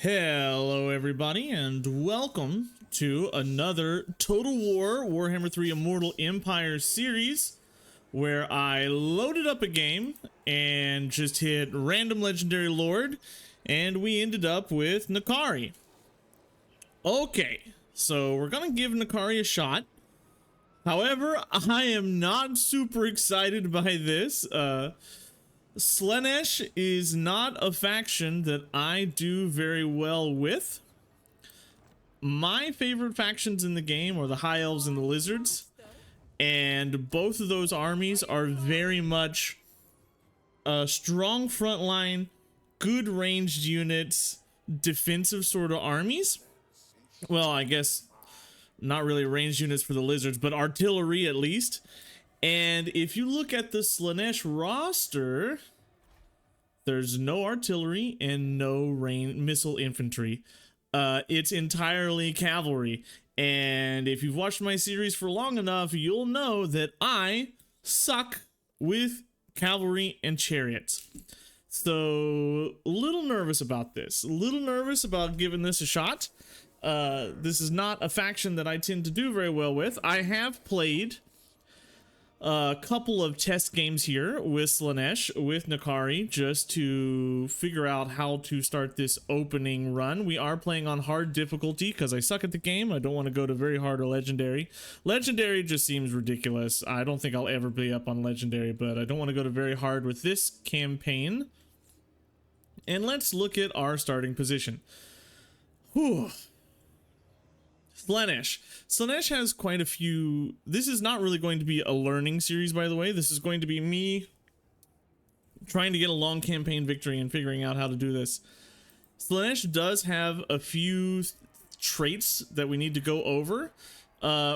Hello everybody and welcome to another Total War Warhammer 3 Immortal Empire series where I loaded up a game and just hit random legendary lord and we ended up with Nakari. Okay, so we're gonna give Nakari a shot. However, I am not super excited by this. Slaanesh is not a faction that I do very well with. My favorite factions in the game are the High Elves and the Lizards, and both of those armies are very much strong frontline, good ranged units, defensive sort of armies. Well, I guess not really ranged units for the Lizards, but artillery at least. And if you look at the Slaanesh roster, there's no artillery and no missile infantry. It's entirely cavalry. And if you've watched my series for long enough, you'll know that I suck with cavalry and chariots. So a little nervous about this. A little nervous about giving this a shot. This is not a faction that I tend to do very well with. I have played a couple of test games here with Slaanesh, with Nakari, just to figure out how to start this opening run. We are playing on hard difficulty because I suck at the game. I don't want to go to very hard or legendary. Legendary just seems ridiculous. I don't think I'll ever be up on legendary, but I don't want to go to very hard with this campaign. And let's look at our starting position. Whew. Slaanesh. Slaanesh has quite a few. This is not really going to be a learning series, by the way. This is going to be me trying to get a long campaign victory and figuring out how to do this. Slaanesh does have a few traits that we need to go over.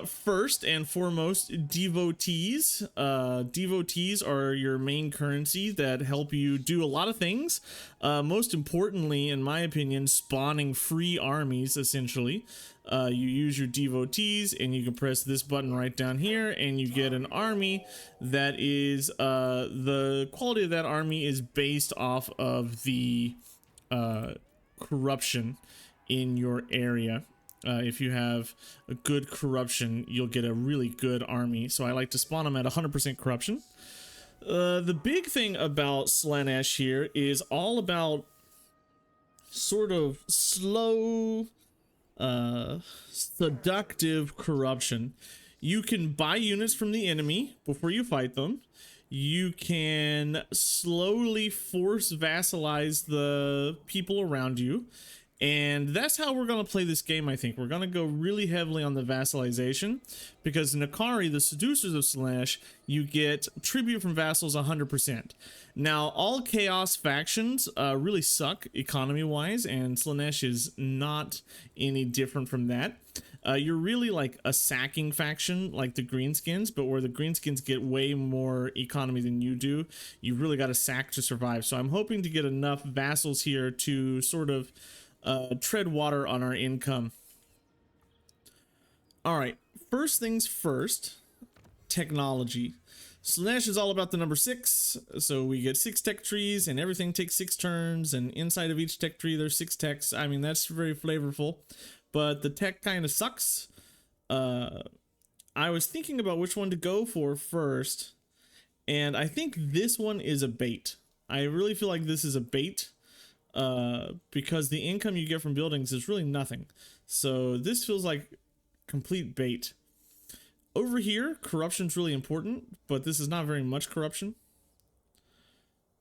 First and foremost, devotees. Devotees are your main currency that help you do a lot of things. Most importantly, in my opinion, spawning free armies, essentially. You use your devotees and you can press this button right down here and you get an army that is, the quality of that army is based off of the corruption in your area. If you have a good corruption, you'll get a really good army. So I like to spawn them at 100% corruption. The big thing about Slaanesh here is all about sort of slow, seductive corruption. You can buy units from the enemy before you fight them. You can slowly force vassalize the people around you. And that's how we're going to play this game, I think. We're going to go really heavily on the vassalization because Nakari, the Seducers of Slaanesh, you get tribute from vassals 100%. Now, all Chaos factions really suck economy-wise, and Slaanesh is not any different from that. You're really like a sacking faction like the Greenskins, but where the Greenskins get way more economy than you do, you really got to sack to survive. So I'm hoping to get enough vassals here to sort of tread water on our income. All right, first things first, technology. Slaanesh is all about the number 6, so we get 6 tech trees and everything takes 6 turns, and inside of each tech tree there's 6 techs. I mean, that's very flavorful, but the tech kind of sucks. I was thinking about which one to go for first, and I think this one is a bait. I really feel like this is a bait. Because the income you get from buildings is really nothing. So this feels like complete bait. Over here, corruption's really important, but this is not very much corruption.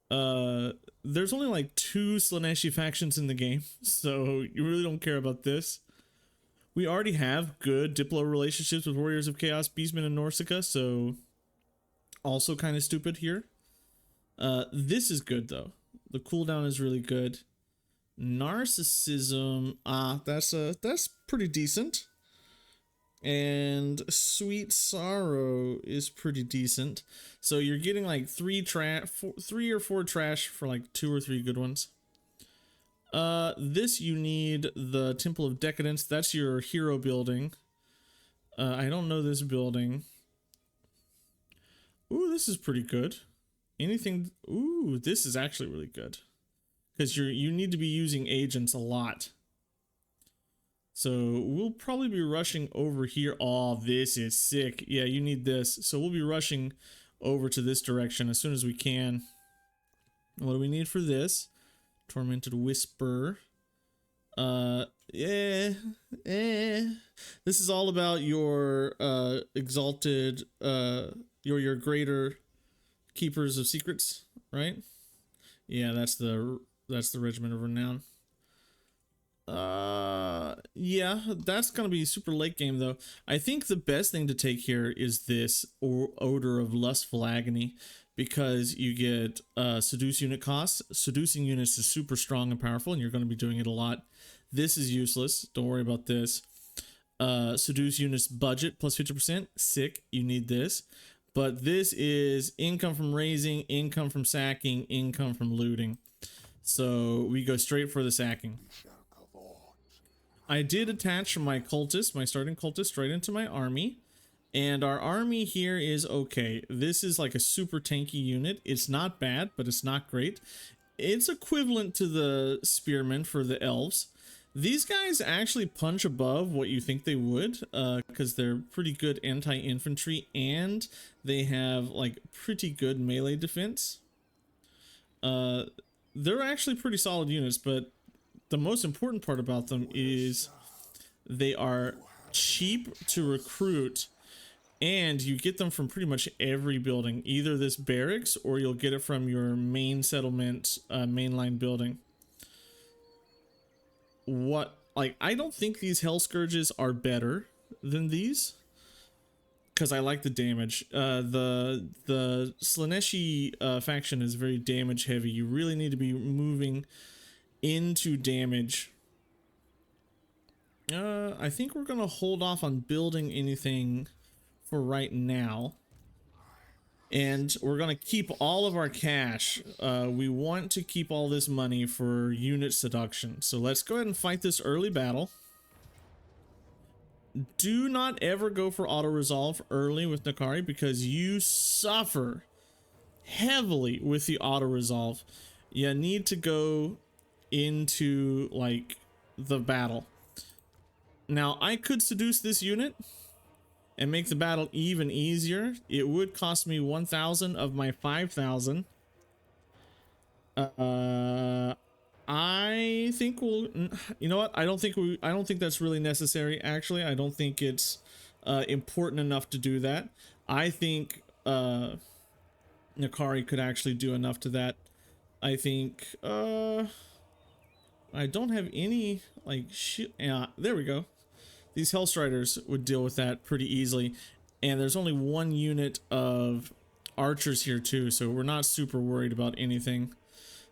There's only like 2 Slaaneshi factions in the game, so you really don't care about this. We already have good Diplo relationships with Warriors of Chaos, Beastmen, and Norsika, so also kind of stupid here. This is good though. The cooldown is really good. Narcissism, that's pretty decent. And Sweet Sorrow is pretty decent. So you're getting like 3 or 4 trash for like 2 or 3 good ones. This you need the Temple of Decadence. That's your hero building. I don't know this building. Ooh, this is pretty good. Anything? Ooh, this is actually really good. because you need to be using agents a lot. So we'll probably be rushing over here. Oh, this is sick. Yeah, you need this. So we'll be rushing over to this direction as soon as we can. What do we need for this? Tormented Whisper. This is all about your exalted your greater keepers of secrets, right? Yeah, that's the Regiment of Renown. Yeah, that's gonna be super late game though. I think the best thing to take here is this Odor of Lustful Agony, because you get seduce unit costs. Seducing units is super strong and powerful, and you're going to be doing it a lot. This is useless. Don't worry about this. Seduce units budget plus 50%. Sick. You need this. But this is income from raising, income from sacking, income from looting. So we go straight for the sacking. I did attach my cultist, my starting cultist, right into my army. And our army here is okay. This is like a super tanky unit. It's not bad, but it's not great. It's equivalent to the spearmen for the elves. These guys actually punch above what you think they would, because they're pretty good anti-infantry and they have like pretty good melee defense. They're actually pretty solid units, but the most important part about them is they are cheap to recruit, and you get them from pretty much every building, either this barracks or you'll get it from your main settlement mainline building. I don't think these Hell Scourges are better than these, because I like the damage. The Slaaneshi faction is very damage heavy. You really need to be moving into damage. I think we're gonna hold off on building anything for right now, and we're gonna keep all of our cash. We want to keep all this money for unit seduction, so let's go ahead and fight this early battle. Do not ever go for auto resolve early with Nakari, because you suffer heavily with the auto resolve. You need to go into like the battle. Now I could seduce this unit and make the battle even easier. It would cost me 1,000 of my 5,000. I think we'll, you know what? I don't think that's really necessary. Actually, I don't think it's important enough to do that. I think Nakari could actually do enough to that. I think I don't have any like shit. Yeah, there we go. These Hellstriders would deal with that pretty easily, and there's only one unit of archers here too, so we're not super worried about anything.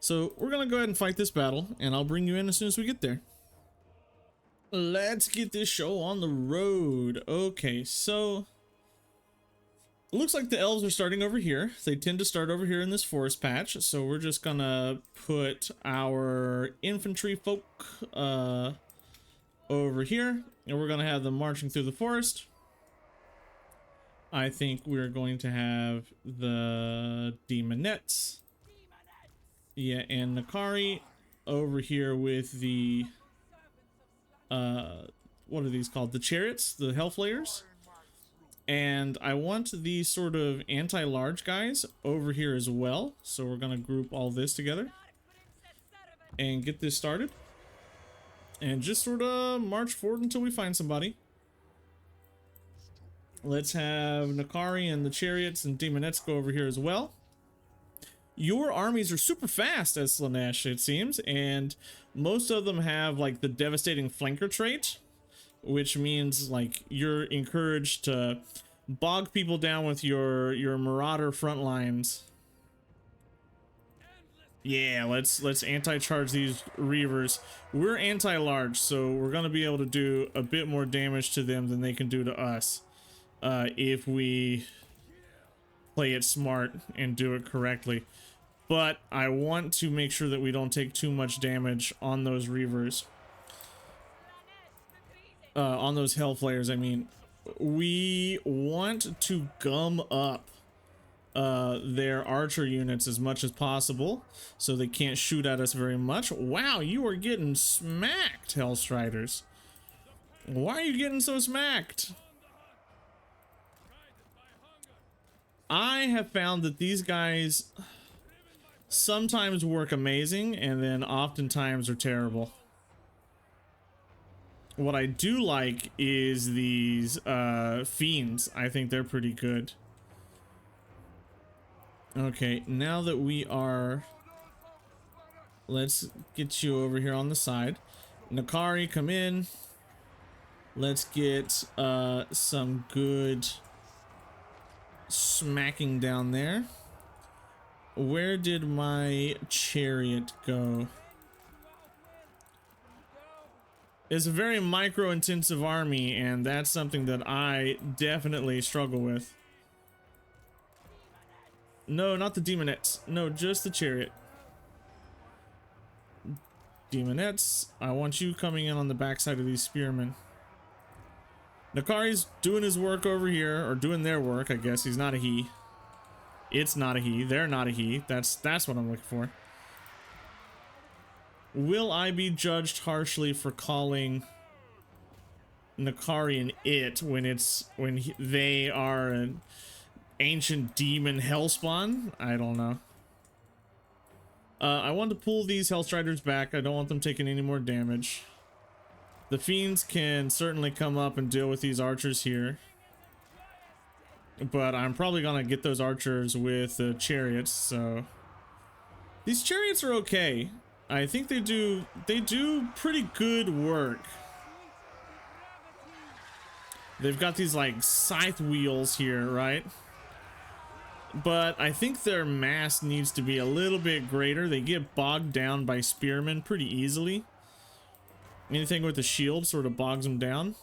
So we're gonna go ahead and fight this battle, and I'll bring you in as soon as we get there. Let's get this show on the road. Okay, so it looks like the elves are starting over here. They tend to start over here in this forest patch, so we're just gonna put our infantry folk over here, and we're gonna have them marching through the forest. I think we're going to have the demonettes, yeah, and Nakari over here with the what are these called, the chariots, the hellflayers. And I want these sort of anti-large guys over here as well, so we're gonna group all this together and get this started. And just sort of march forward until we find somebody. Let's have Nakari and the chariots and demonettes go over here as well. Your armies are super fast as Slaanesh, it seems, and most of them have like the devastating flanker trait, which means like you're encouraged to bog people down with your marauder front lines. Yeah, let's anti-charge these reavers. We're anti-large, so we're gonna be able to do a bit more damage to them than they can do to us, if we play it smart and do it correctly. But I want to make sure that we don't take too much damage on those reavers, on those hellflayers. I mean, we want to gum up their archer units as much as possible so they can't shoot at us very much. Wow, you are getting smacked, Hellstriders. Why are you getting so smacked? I have found that these guys sometimes work amazing and then oftentimes are terrible. What I do like is these fiends. I think they're pretty good. Okay, now that we are... Let's get you over here on the side. Nakari, come in. Let's get some good smacking down there. Where did my chariot go? It's a very micro-intensive army, and that's something that I definitely struggle with. No, not the demonettes. No, just the chariot. Demonettes, I want you coming in on the backside of these spearmen. Nakari's doing his work over here, or doing their work, I guess. He's not a he. It's not a he. They're not a he. That's what I'm looking for. Will I be judged harshly for calling Nakari an it when they are an ancient demon hellspawn? I don't know. I want to pull these Hellstriders back. I don't want them taking any more damage. The fiends can certainly come up and deal with these archers here. But I'm probably gonna get those archers with the chariots, so... These chariots are okay. I think they do pretty good work. They've got these like scythe wheels here, right? But I think their mass needs to be a little bit greater. They get bogged down by spearmen pretty easily. Anything with the shield sort of bogs them down.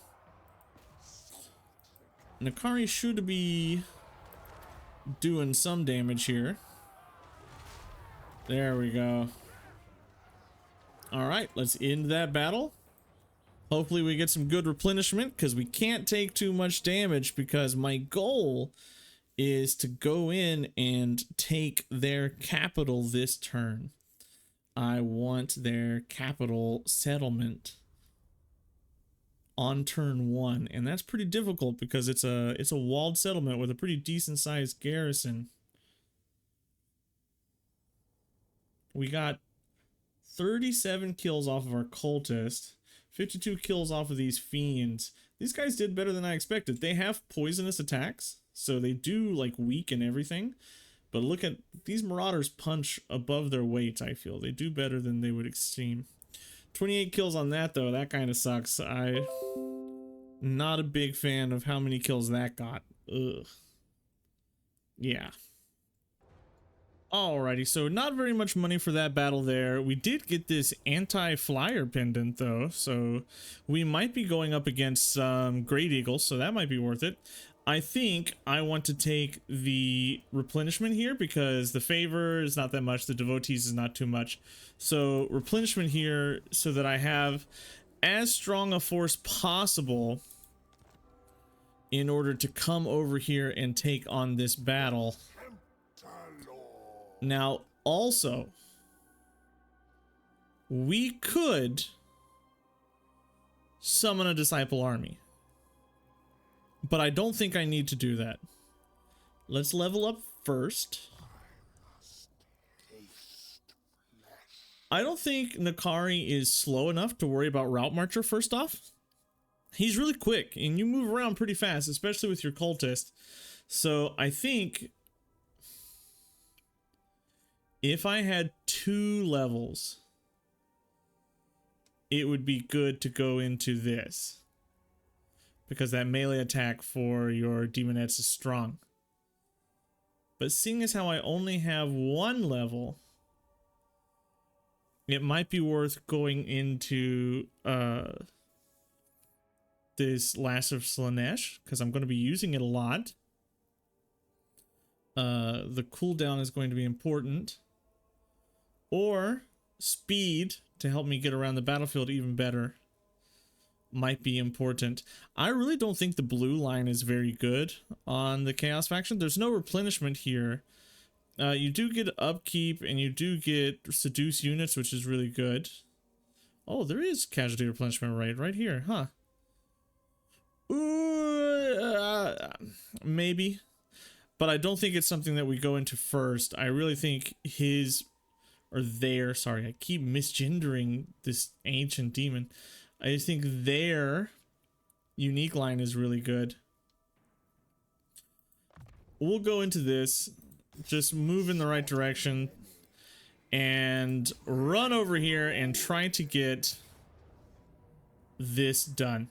Nakari should be doing some damage here. There we go. Alright, let's end that battle. Hopefully we get some good replenishment, because we can't take too much damage, because my goal is to go in and take their capital this turn. I want their capital settlement on turn 1, and that's pretty difficult because it's a walled settlement with a pretty decent sized garrison. We got 37 kills off of our cultist, 52 kills off of these fiends. These guys did better than I expected. They have poisonous attacks, so they do like weaken everything. But look at these marauders, punch above their weight. I feel they do better than they would seem. 28 kills on that though. That kind of sucks. I'm not a big fan of how many kills that got. Ugh. Yeah. Alrighty, so not very much money for that battle there. We did get this anti-flyer pendant though, so we might be going up against some Great Eagles, so that might be worth it. I think I want to take the replenishment here because the favor is not that much, the devotees is not too much. So replenishment here so that I have as strong a force possible in order to come over here and take on this battle. Now, also, we could summon a disciple army, but I don't think I need to do that. Let's level up first. I don't think Nakari is slow enough to worry about Route Marcher first off. He's really quick, and you move around pretty fast, especially with your cultist. So I think if I had 2 levels, it would be good to go into this, because that melee attack for your demonettes is strong. But seeing as how I only have 1 level, it might be worth going into this Lash of Slaanesh, because I'm going to be using it a lot. The cooldown is going to be important. Or speed to help me get around the battlefield even better. might be important. I really don't think the blue line is very good on the Chaos faction. There's no replenishment here. You do get upkeep and you do get seduce units, which is really good. Oh, there is casualty replenishment right here, huh? Ooh, maybe, but I don't think it's something that we go into first. I really think his or their, sorry, I keep misgendering this ancient demon. I just think their unique line is really good. We'll go into this, just move in the right direction and run over here and try to get this done.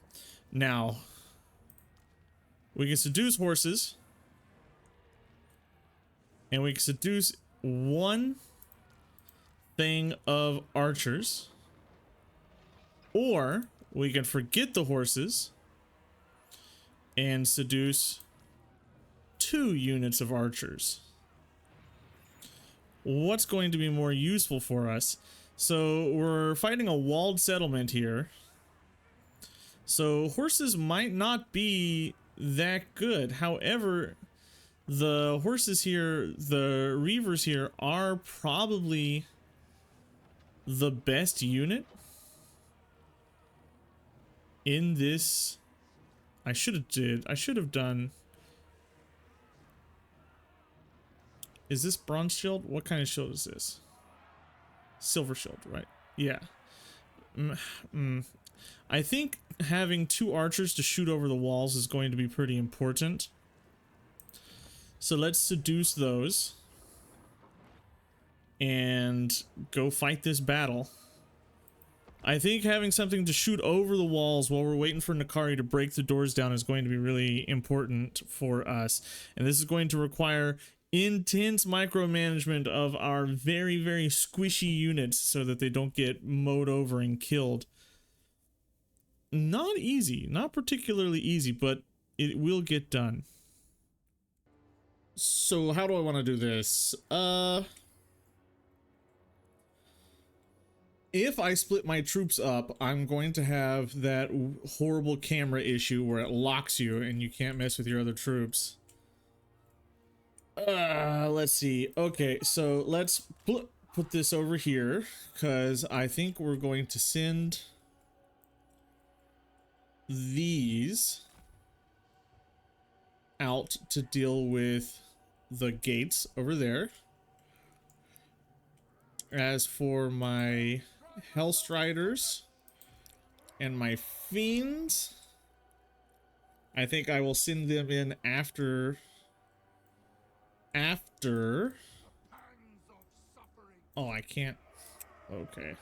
Now, we can seduce horses, and we can seduce one thing of archers, or we can forget the horses and seduce 2 units of archers. What's going to be more useful for us? So we're fighting a walled settlement here, so horses might not be that good. However, the horses here, the reavers here, are probably the best unit in this. I should have done. Is this bronze shield? What kind of shield is this? Silver shield, right? Yeah. I think having 2 archers to shoot over the walls is going to be pretty important. So let's seduce those and go fight this battle. I think having something to shoot over the walls while we're waiting for Nakari to break the doors down is going to be really important for us. And this is going to require intense micromanagement of our very, very squishy units so that they don't get mowed over and killed. Not easy, not particularly easy, but it will get done. So how do I want to do this? If I split my troops up, I'm going to have that horrible camera issue where it locks you and you can't mess with your other troops. Let's see. Okay, so let's put this over here, because I think we're going to send these out to deal with the gates over there. As for my Hellstriders and my Fiends, I think I will send them in after. Oh, I can't. Okay.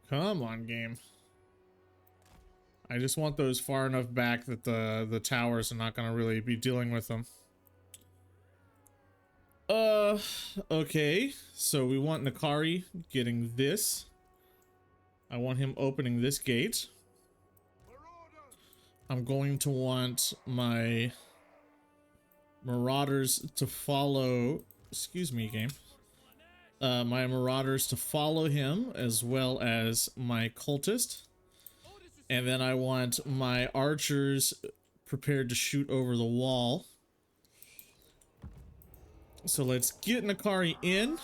Come on, game. I just want those far enough back that the towers are not gonna really be dealing with them. Okay. So we want Nakari getting this. I want him opening this gate. I'm going to want my Marauders to follow. Excuse me, game. My Marauders to follow him, as well as my Cultist. And then I want my archers prepared to shoot over the wall. So let's get Nakari in.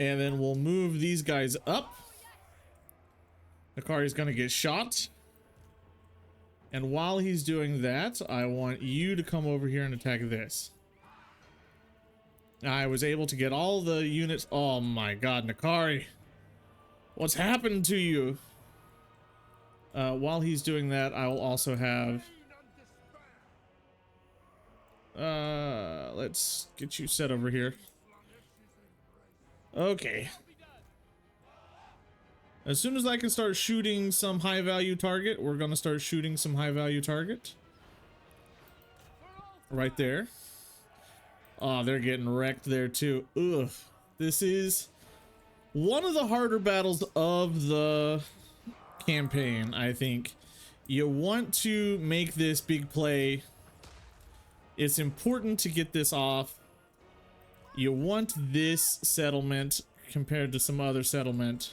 And then we'll move these guys up. Nakari's gonna get shot. And while he's doing that, I want you to come over here and attack this. I was able to get all the units. Oh my god, Nakari. What's happened to you? While he's doing that, I will also have... let's get you set over here. Okay. As soon as I can start shooting some high value target, we're gonna start shooting some high value target. Right there. Oh, they're getting wrecked there too. Ugh. This is one of the harder battles of the campaign, I think. You want to make this big play. It's important to get this off. You want this settlement compared to some other settlement.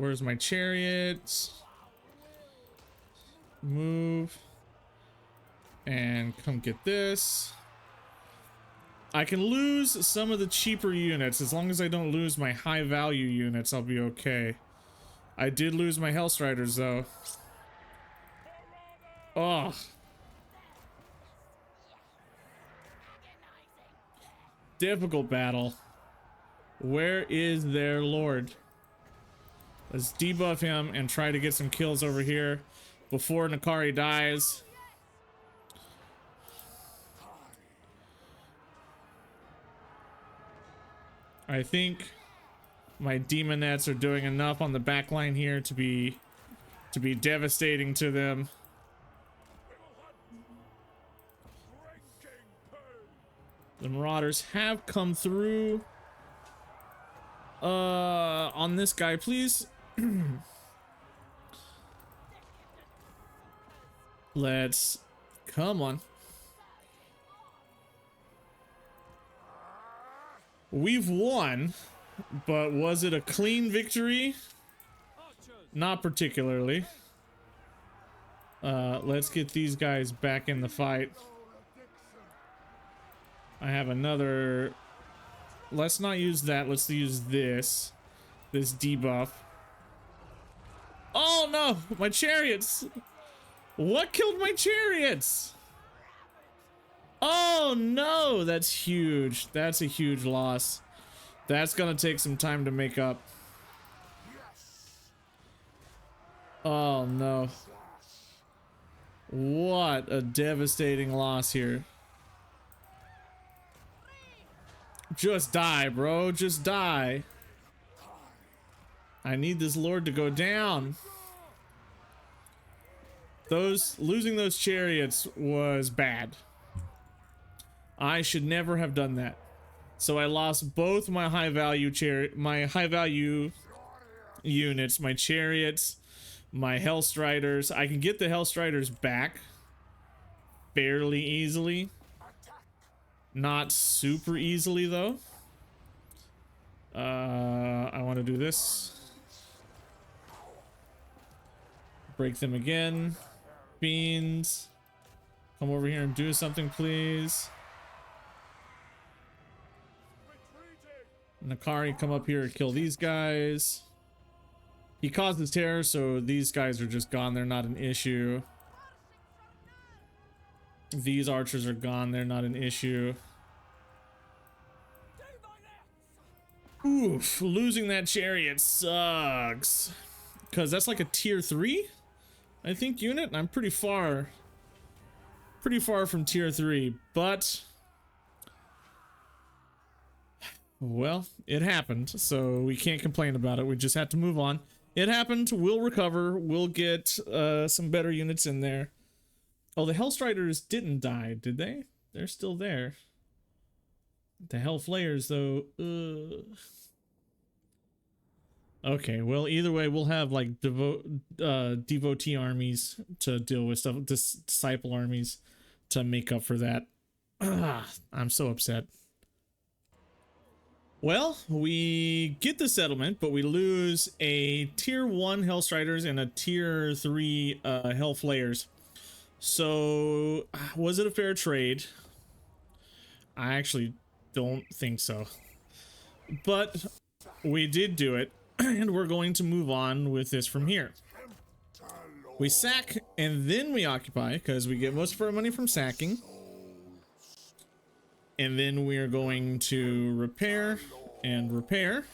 Where's my chariot? Move. And come get this. I can lose some of the cheaper units. As long as I don't lose my high value units, I'll be okay. I did lose my Hellstriders though. Oh. Difficult battle. Where is their lord? Let's debuff him and try to get some kills over here before Nakari dies. I think my demonettes are doing enough on the back line here to be devastating to them. The Marauders have come through. On this guy, please. Let's come on. We've won, but was it a clean victory? Not particularly. Let's get these guys back in the fight. I have another. Let's not use that. Let's use this debuff. Oh no, my chariots. What killed my chariots? Oh no, that's huge. That's a huge loss. That's gonna take some time to make up. Oh no. What a devastating loss here. Just die, bro. Just die. I need this lord to go down. Losing those chariots was bad. I should never have done that. So I lost both my high value units, my chariots, my Hellstriders. I can get the Hellstriders back fairly easily. Not super easily though. I want to do this. Break them again. Beans. Come over here and do something, please. Nakari, come up here and kill these guys. He causes terror, so these guys are just gone. They're not an issue. These archers are gone. They're not an issue. Oof, losing that chariot sucks. Because that's like a tier 3, I think, unit. And I'm pretty far from tier 3. But, well, it happened. So we can't complain about it. We just had to move on. It happened. We'll recover. We'll get some better units in there. Oh, the Hellstriders didn't die, did they? They're still there. The Hellflayers, though. Okay, well, either way, we'll have like devotee armies to deal with stuff. Disciple armies to make up for that. I'm so upset. Well, we get the settlement, but we lose a tier 1 Hellstriders and a tier 3 Hellflayers. So, was it a fair trade? I actually don't think so. But we did do it, and we're going to move on with this from here. We sack, and then we occupy, because we get most of our money from sacking. And then we are going to repair and repair.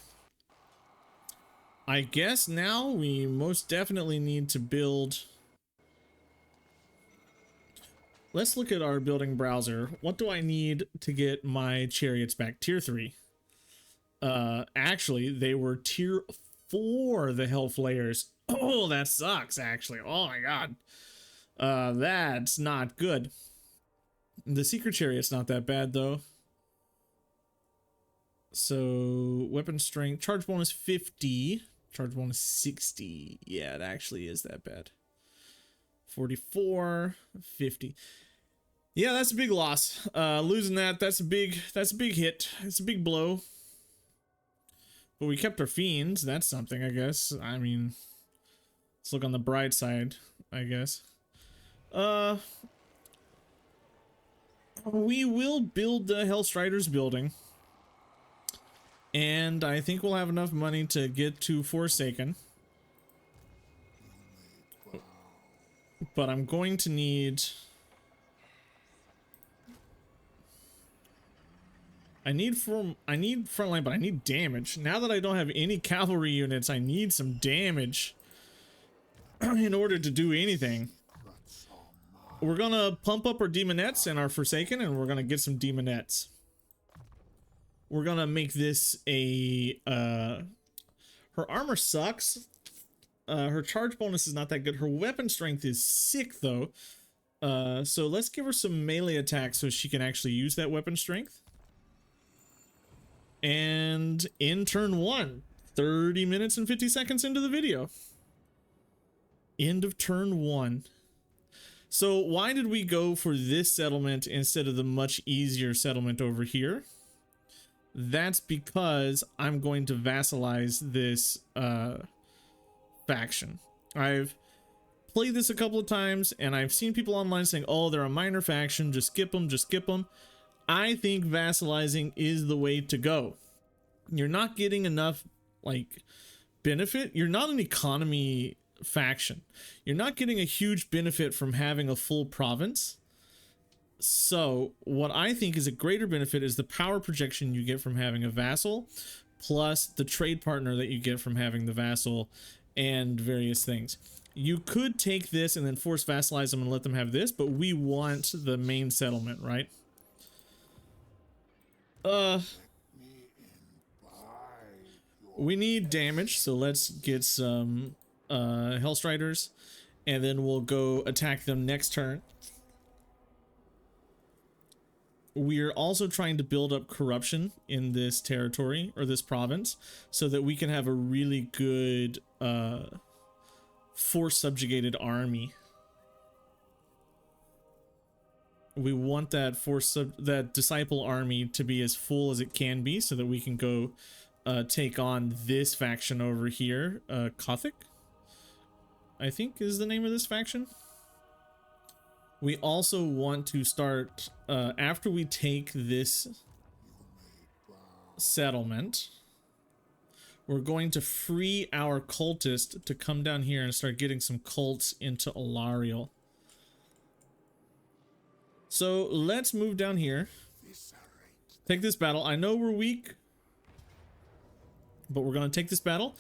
I guess now we most definitely need to build. Let's look at our building browser. What do I need to get my chariots back? Tier 3. Actually, they were tier 4, the Hellflayers. Oh, that sucks, actually. Oh my god. That's not good. The secret chariot's not that bad though. So weapon strength, charge bonus 50, charge bonus 60. Yeah, it actually is that bad. 44, 50. Yeah, that's a big loss. Losing that's a big hit. It's a big blow. But we kept our fiends. That's something, I guess. I mean, let's look on the bright side, I guess. We will build the Hellstriders building. And I think we'll have enough money to get to Forsaken. But I'm going to need... I need frontline, but I need damage. Now that I don't have any cavalry units, I need some damage in order to do anything. We're gonna pump up our demonettes and our Forsaken, and we're gonna get some demonettes. We're gonna make this a her armor sucks. Her charge bonus is not that good. Her weapon strength is sick though. So let's give her some melee attacks so she can actually use that weapon strength. And in turn 1, 30 minutes and 50 seconds into the video. End of turn 1. So why did we go for this settlement instead of the much easier settlement over here? That's because I'm going to vassalize this faction. I've played this a couple of times and I've seen people online saying, oh, they're a minor faction, just skip them, just skip them. I think vassalizing is the way to go. You're not getting enough like benefit. You're not an economy faction. You're not getting a huge benefit from having a full province. So what I think is a greater benefit is the power projection you get from having a vassal, plus the trade partner that you get from having the vassal and various things. You could take this and then force vassalize them and let them have this, but we want the main settlement, right? We need damage, so let's get some Hellstriders, and then we'll go attack them next turn. We're also trying to build up corruption in this territory, or this province, so that we can have a really good force subjugated army. We want that that disciple army to be as full as it can be, so that we can go take on this faction over here. Kothic, I think, is the name of this faction. We also want to start after we take this settlement. We're going to free our cultist to come down here and start getting some cults into Alariel. So let's move down here. Take this battle. I know we're weak, but we're going to take this battle.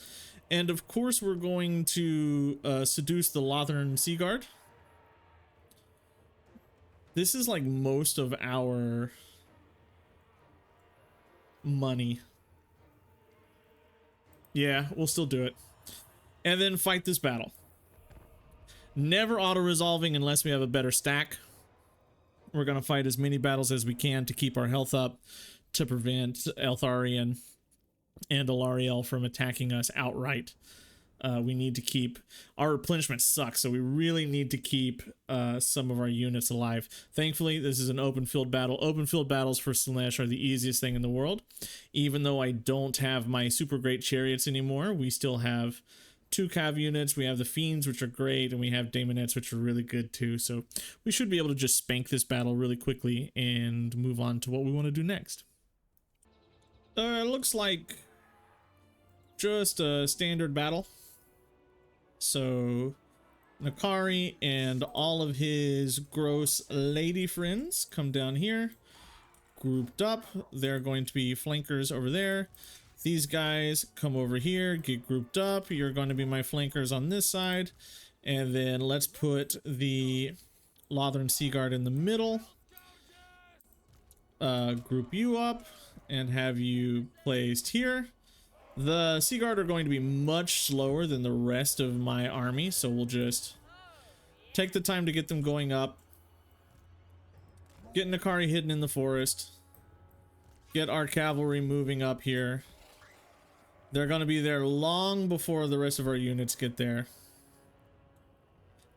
And of course, we're going to seduce the Lothern Sea Guard. This is like most of our money. Yeah, we'll still do it. And then fight this battle. Never auto-resolving unless we have a better stack. We're going to fight as many battles as we can to keep our health up, to prevent Eltharion and Alariel from attacking us outright. We need to keep... Our replenishment sucks, so we really need to keep some of our units alive. Thankfully, this is an open field battle. Open field battles for Slaanesh are the easiest thing in the world. Even though I don't have my super great chariots anymore, we still have 2 cav units. We have the fiends, which are great, and we have daemonettes, which are really good too. So we should be able to just spank this battle really quickly and move on to what we want to do next. It looks like just a standard battle. So Nakari and all of his gross lady friends come down here, grouped up. They're going to be flankers over there. These guys come over here, get grouped up. You're going to be my flankers on this side. And then let's put the Lothern Sea Guard in the middle. Group you up and have you placed here. The Sea Guard are going to be much slower than the rest of my army, so we'll just take the time to get them going up. Get Nakari hidden in the forest. Get our cavalry moving up here. They're going to be there long before the rest of our units get there.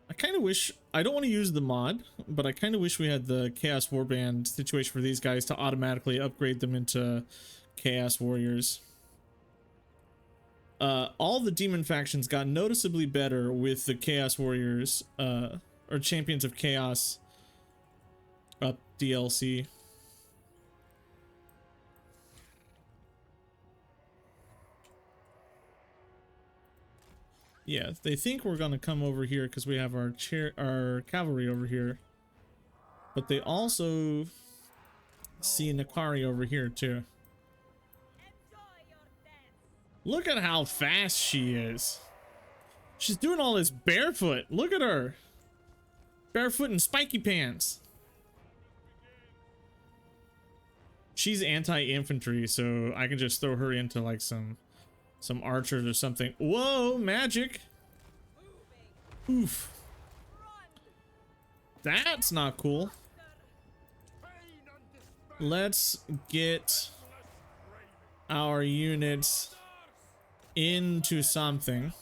I kind of wish... I don't want to use the mod, but I kind of wish we had the Chaos Warband situation for these guys to automatically upgrade them into Chaos Warriors. all the demon factions got noticeably better with the Chaos Warriors, or Champions of Chaos DLC. Yeah, they think we're gonna come over here because we have our cavalry over here, but they also see Nakari over here too. Look at how fast she is. She's doing all this barefoot. Look at her. Barefoot and spiky pants. She's anti-infantry, so I can just throw her into like some archers or something. Whoa, magic. Oof. That's not cool. Let's get our units into something,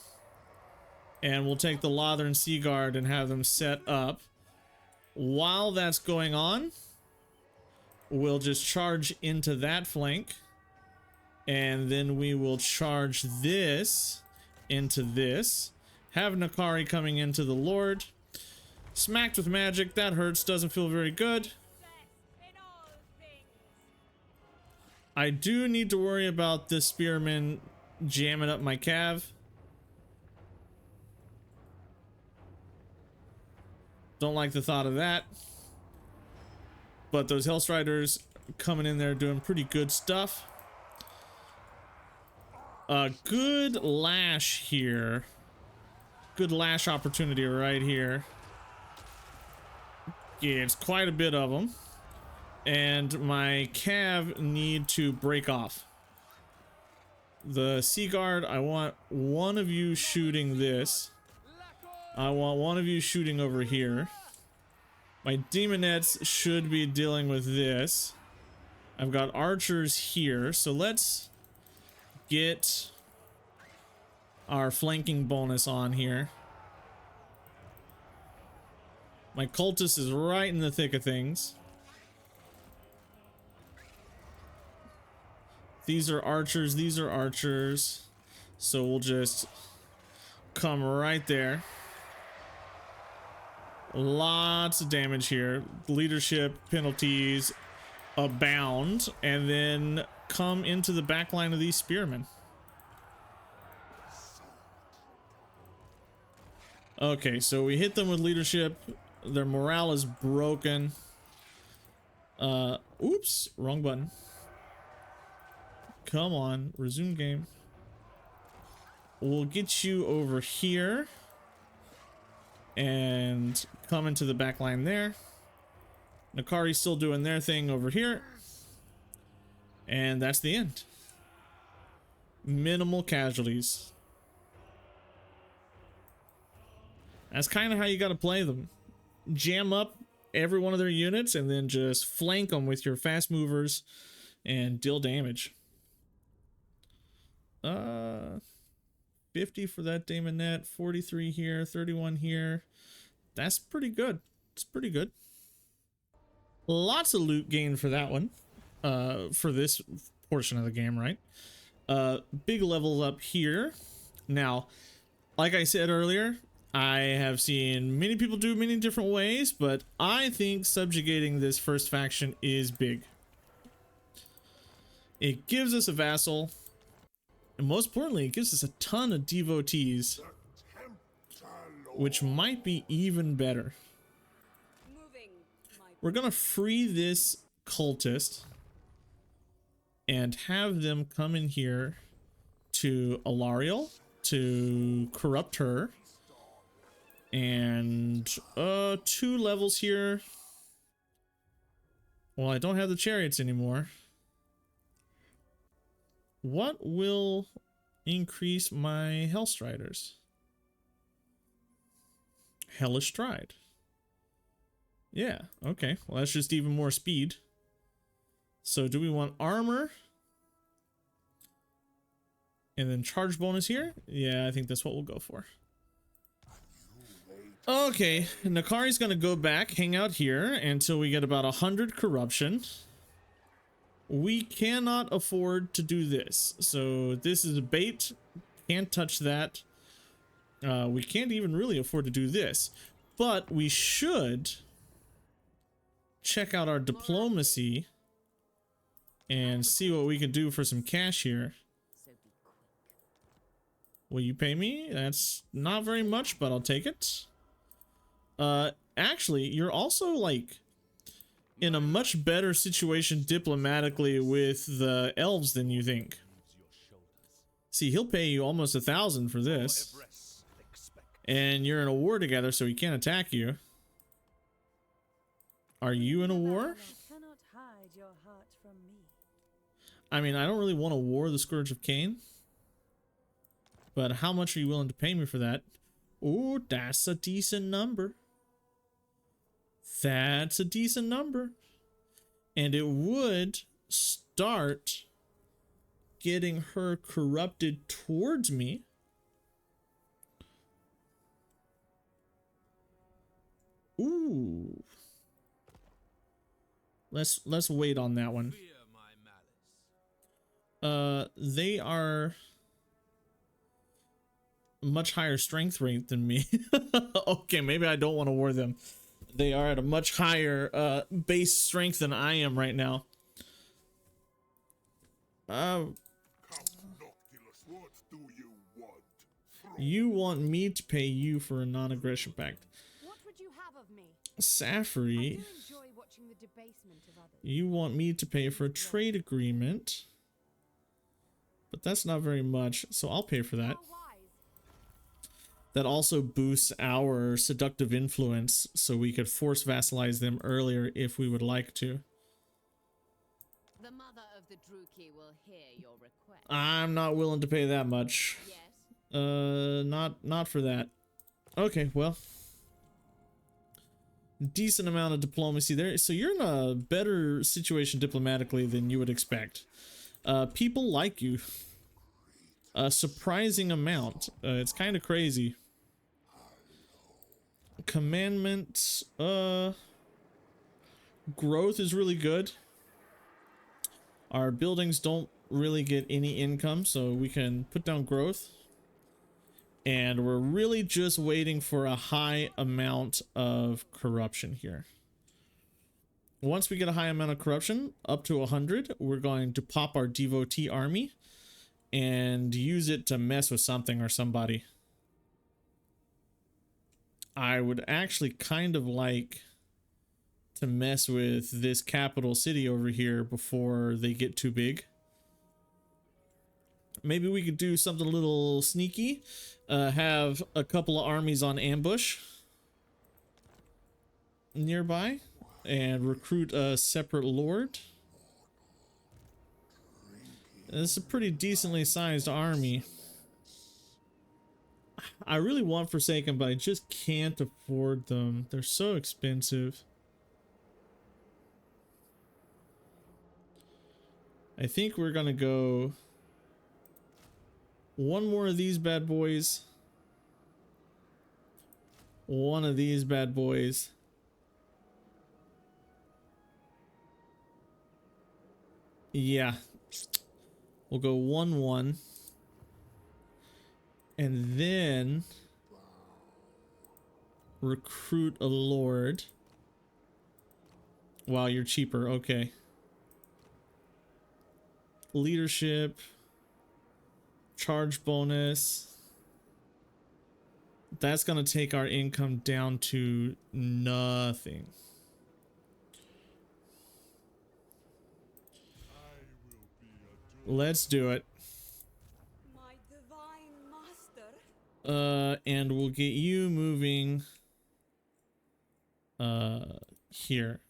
and we'll take the Lothern Sea Guard and have them set up. While that's going on, we'll just charge into that flank, and then we will charge this into this. Have Nakari coming into the Lord. Smacked with magic, that hurts, doesn't feel very good. I do need to worry about this spearman jamming up my cav. Don't like the thought of that. But those Hellstriders coming in there doing pretty good stuff. A good lash here. Good lash opportunity right here. Yeah, it's quite a bit of them. And my cav need to break off. The Sea Guard, I want one of you shooting this. I want one of you shooting over here. My demonettes should be dealing with this. I've got archers here, so let's get our flanking bonus on here. My cultist is right in the thick of things. These are archers, these are archers. So we'll just come right there. Lots of damage here. Leadership penalties abound. And then come into the back line of these spearmen. Okay, so we hit them with leadership. Their morale is broken. Oops, wrong button. Come on, resume game. We'll get you over here and come into the back line there. Nakari's still doing their thing over here. And that's the end. Minimal casualties. That's kind of how you got to play them. Jam up every one of their units and then just flank them with your fast movers and deal damage. 50 for that Daemonette, 43 here, 31 here. That's pretty good. It's pretty good. Lots of loot gain for that one. For this portion of the game, right? Big level up here. Now, like I said earlier, I have seen many people do many different ways, but I think subjugating this first faction is big. It gives us a vassal, and most importantly, it gives us a ton of devotees, which might be even better. We're gonna free this cultist and have them come in here to Alariel to corrupt her. And 2 levels here. Well, I don't have the chariots anymore. What will increase my Hellstriders? Hellish Stride. Yeah, okay. Well, that's just even more speed. So do we want armor? And then charge bonus here? Yeah, I think that's what we'll go for. Okay, Nakari's gonna go back, hang out here until we get about 100 corruption. We cannot afford to do this, so this is a bait can't touch that. We can't even really afford to do this, but we should check out our diplomacy and see what we can do for some cash here. Will you pay me? That's not very much, but I'll take it. Actually, you're also like in a much better situation diplomatically with the elves than you think. See, he'll pay you almost 1,000 for this. And you're in a war together, so he can't attack you. Are you in a war? I mean, I don't really want to war the Scourge of Cain. But how much are you willing to pay me for that? Oh, that's a decent number. That's a decent number. And it would start getting her corrupted towards me. Ooh. Let's wait on that one. They are much higher strength rate than me. Okay, maybe I don't want to war them. They are at a much higher base strength than I am right now. You want me to pay you for a non-aggression pact. What would you have of me? Safri, you want me to pay for a trade agreement, but that's not very much, so I'll pay for that. That also boosts our seductive influence, so we could force vassalize them earlier if we would like to. The mother of the Druki will hear your request. I'm not willing to pay that much. Yes. Not for that. Okay, well. Decent amount of diplomacy there. So you're in a better situation diplomatically than you would expect. People like you. A surprising amount. It's kind of crazy. Commandments. Growth is really good. Our buildings don't really get any income, so we can put down growth. And we're really just waiting for a high amount of corruption here. Once we get a high amount of corruption, up to 100, we're going to pop our devotee army and use it to mess with something or somebody. I would actually kind of like to mess with this capital city over here before they get too big. Maybe we could do something a little sneaky. Have a couple of armies on ambush nearby and recruit a separate lord. This is a pretty decently sized army. I really want Forsaken, but I just can't afford them. They're so expensive. I think we're gonna go one more of these bad boys. One of these bad boys. Yeah. We'll go 1-1. And then recruit a lord. Wow, you're cheaper. Okay. Leadership. Charge bonus. That's gonna take our income down to nothing. Let's do it. My divine master. And we'll get you moving here.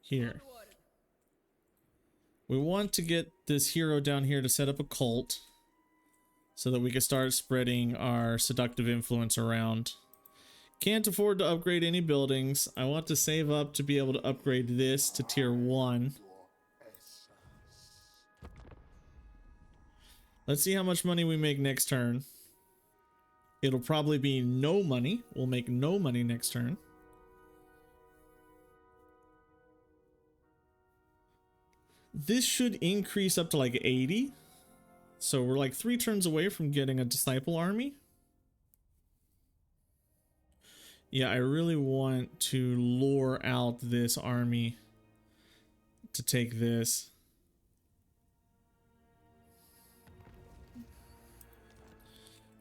Here. We want to get this hero down here to set up a cult so that we can start spreading our seductive influence around. Can't afford to upgrade any buildings. I want to save up to be able to upgrade this to tier 1. Let's see how much money we make next turn. It'll probably be no money. We'll make no money next turn. This should increase up to like 80. So we're like 3 turns away from getting a disciple army. Yeah, I really want to lure out this army to take this.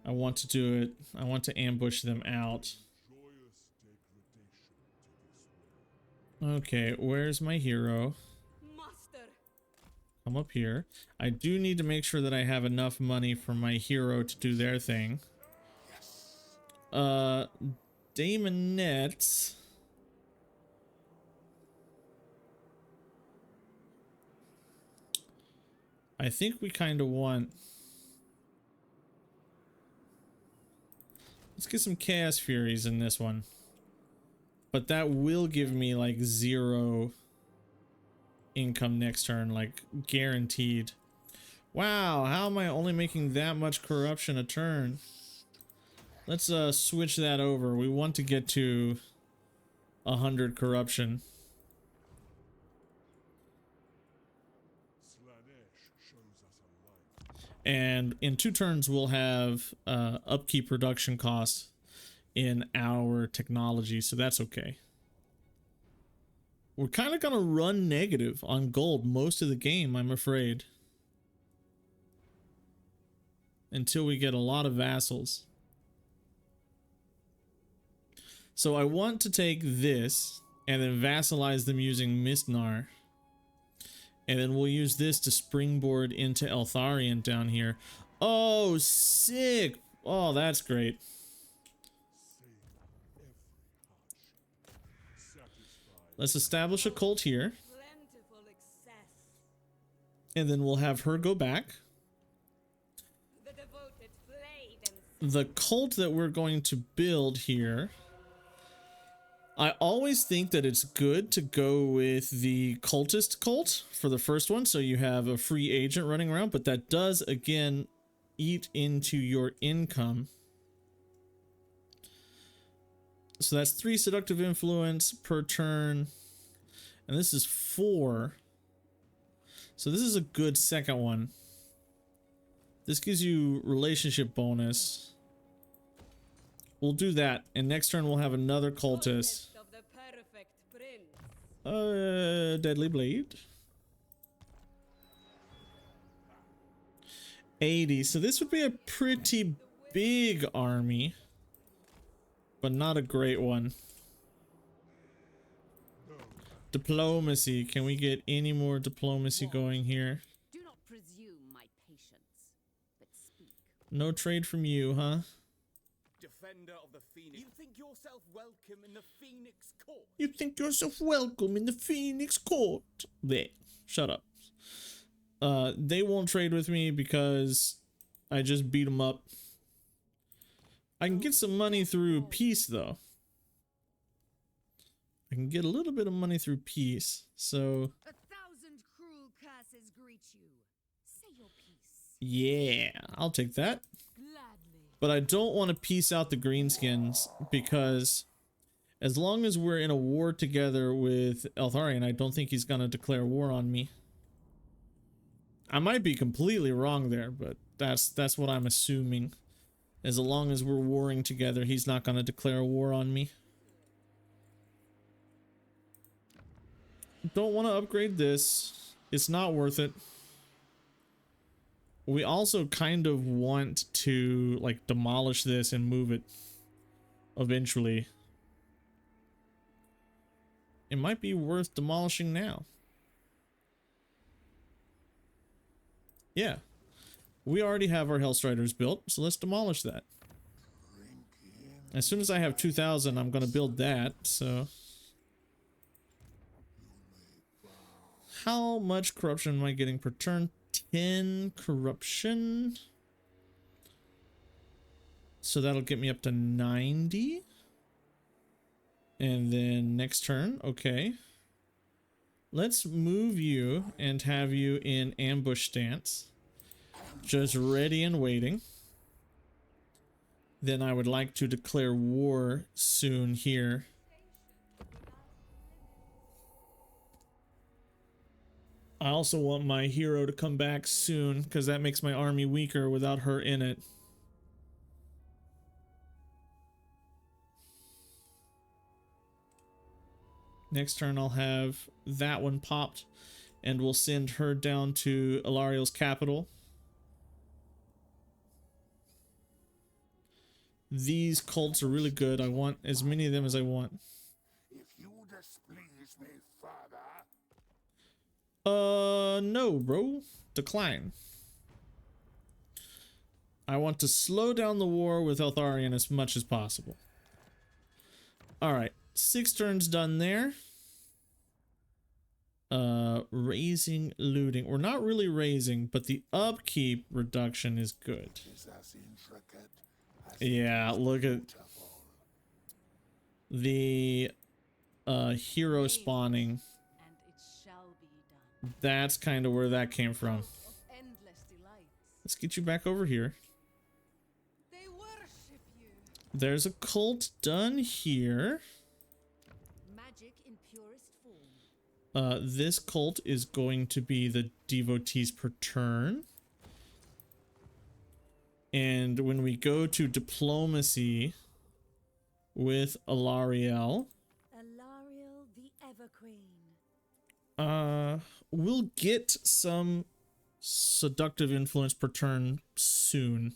I want to do it. I want to ambush them out. Okay, where's my hero? Come up here. I do need to make sure that I have enough money for my hero to do their thing. Daemonettes. I think we kind of want... Let's get some Chaos Furies in this one. But that will give me like 0 income next turn, like guaranteed. Wow, how am I only making that much corruption a turn? Let's switch that over. We want to get to 100 corruption. Slaanesh shows us a light. And in 2 turns we'll have upkeep reduction costs in our technology, so that's okay. We're kind of gonna run negative on gold most of the game, I'm afraid, until we get a lot of vassals. So I want to take this and then vassalize them using Mistnar, and then we'll use this to springboard into Eltharion down here. Oh, sick! Oh, that's great. Let's establish a cult here. And then we'll have her go back. The cult that we're going to build here, I always think that it's good to go with the cultist cult for the first one, so you have a free agent running around, but that does again eat into your income. So that's 3 seductive influence per turn, and this is 4. So this is a good second one. This gives you relationship bonus. We'll do that, and next turn we'll have another cultist. Deadly Blade. 80. So this would be a pretty big army, but not a great one. Diplomacy. Can we get any more diplomacy going here? Do not presume my patience, but speak. No trade from you, huh? Defender of the Phoenix. You think yourself welcome in the Phoenix Court? You think yourself welcome in the Phoenix Court? There. Shut up. They won't trade with me because I just beat them up. I can get some money through peace, though. I can get a little bit of money through peace, so... 1,000 cruel curses greet you. Say your piece. Yeah, I'll take that. Gladly. But I don't want to piece out the greenskins, because as long as we're in a war together with Eltharion, I don't think he's going to declare war on me. I might be completely wrong there, but that's what I'm assuming. As long as we're warring together, he's not going to declare war on me. Don't want to upgrade this. It's not worth it. We also kind of want to like demolish this and move it eventually. It might be worth demolishing now. Yeah. We already have our Hellstriders built, so let's demolish that. As soon as I have 2,000, I'm going to build that, so... How much corruption am I getting per turn? 10 corruption. So that'll get me up to 90. And then next turn, okay. Let's move you and have you in ambush stance. Just ready and waiting. Then I would like to declare war soon here. I also want my hero to come back soon, because that makes my army weaker without her in it. Next turn I'll have that one popped, and we'll send her down to Ilariel's capital. These cults are really good. I want as many of them as I want. If you displease me further, No, bro. Decline. I want to slow down the war with Eltharion as much as possible. Alright, 6 turns done there. Raising, looting. We're not really raising, but the upkeep reduction is good. is as intricate as Yeah, look at beautiful. the hero spawning. And it shall be done. That's kind of where that came from. Of endless delights. Let's get you back over here. They worship you. There's a cult done here. Magic in purest form. This cult is going to be the devotees per turn. And when we go to diplomacy with Ilariel, Ilariel the Everqueen. we'll get some seductive influence per turn soon.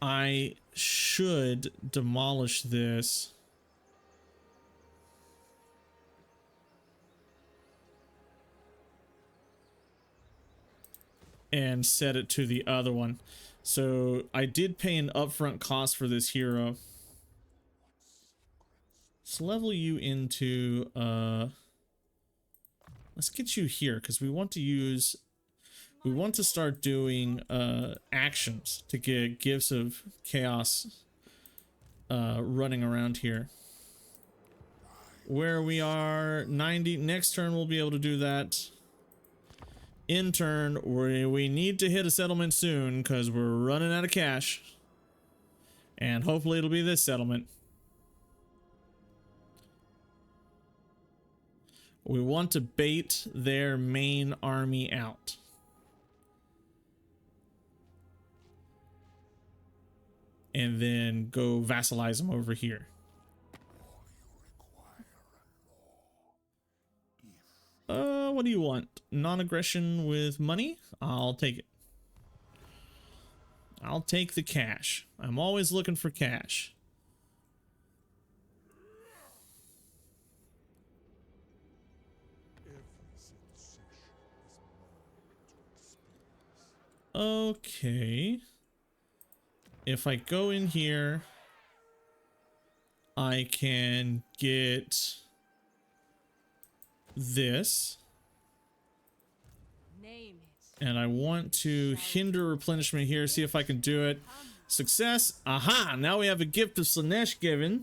I should demolish this. And set it to the other one. So I did pay an upfront cost for this hero. Let's level you into let's get you here because we want to start doing actions to get gifts of chaos running around here. Where we are 90, next turn we'll be able to do that. In turn, we need to hit a settlement soon because we're running out of cash. And hopefully it'll be this settlement. We want to bait their main army out. And then go vassalize them over here. What do you want? Non-aggression with money? I'll take it. I'll take the cash. I'm always looking for cash. Every sensation is mine to experience. Okay. If I go in here, I can get this. Name it. And I want to hinder replenishment here, see if I can do it. Success. Aha! Now we have a gift of Slaanesh given.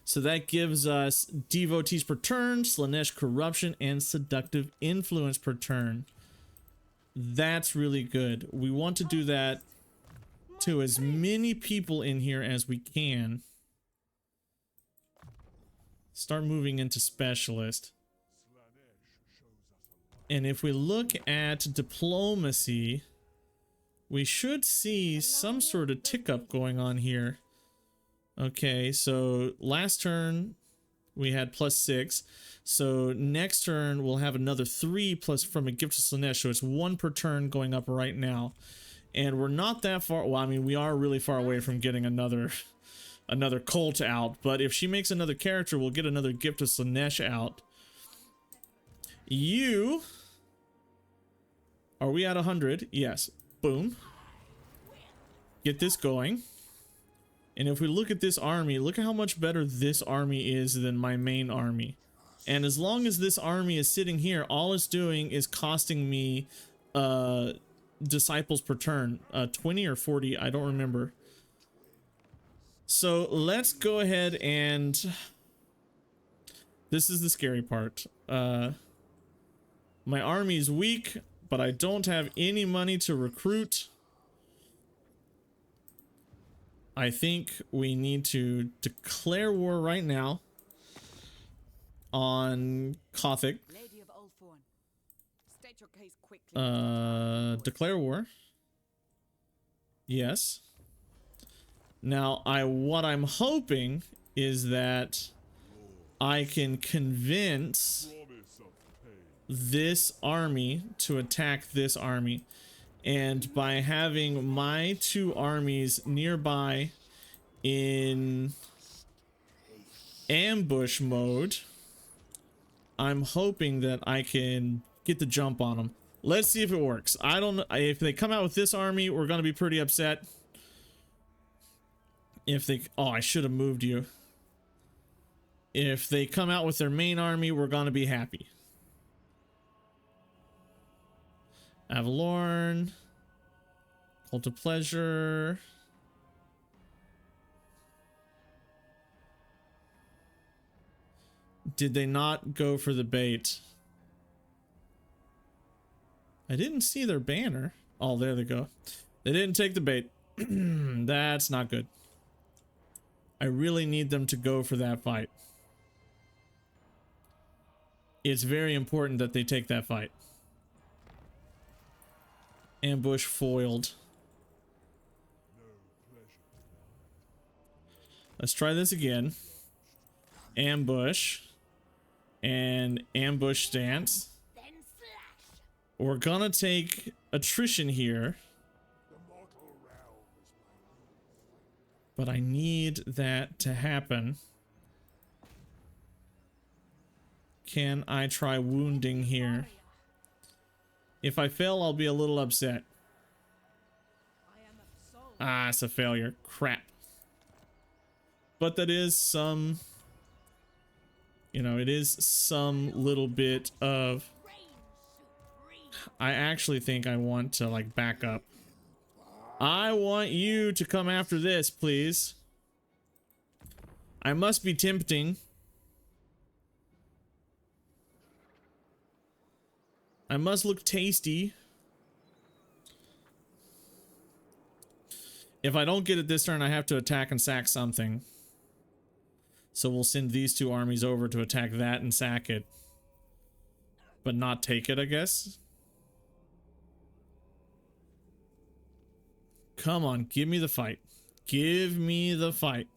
So that gives us devotees per turn, Slaanesh corruption, and seductive influence per turn. That's really good. We want to do that to as many people in here as we can. Start moving into specialist. And if we look at diplomacy, we should see some sort of tick up going on here. Okay, so last turn we had +6. So next turn we'll have another 3 plus from a gift to Slaanesh. So it's 1 per turn going up right now. And we're not that far. Well, I mean, we are really far away from getting another cult out. But if she makes another character, we'll get another gift to Slaanesh out. You... Are we at 100? Yes. Boom. Get this going. And if we look at this army, look at how much better this army is than my main army. And as long as this army is sitting here, all it's doing is costing me disciples per turn. 20 or 40, I don't remember. So let's go ahead and... This is the scary part. My army is weak, but I don't have any money to recruit. I think we need to declare war right now. on Kothic. Lady of Ulthorn, state your case quickly. Declare war. Yes. Now, what I'm hoping is that I can convince this army to attack this army. And by having my two armies nearby in ambush mode, I'm hoping that I can get the jump on them. Let's see if it works. I don't know. If they come out with this army, we're going to be pretty upset. If they... Oh, I should have moved you. If they come out with their main army, we're going to be happy. Avalorn. Cult of Pleasure. Did they not go for the bait? I didn't see their banner. Oh, there they go. They didn't take the bait. That's not good. I really need them to go for that fight. It's very important that they take that fight. Ambush foiled. Let's try this again. Ambush. And ambush stance. We're gonna take attrition here. But I need that to happen. Can I try wounding here? If I fail, I'll be a little upset. Ah, it's a failure. Crap. But that is some... You know, it is some little bit of... I actually think I want to, like, back up. I want you to come after this, please. I must be tempting. I must look tasty. If I don't get it this turn, I have to attack and sack something. So we'll send these two armies over to attack that and sack it. But not take it, I guess. Come on, give me the fight. Give me the fight.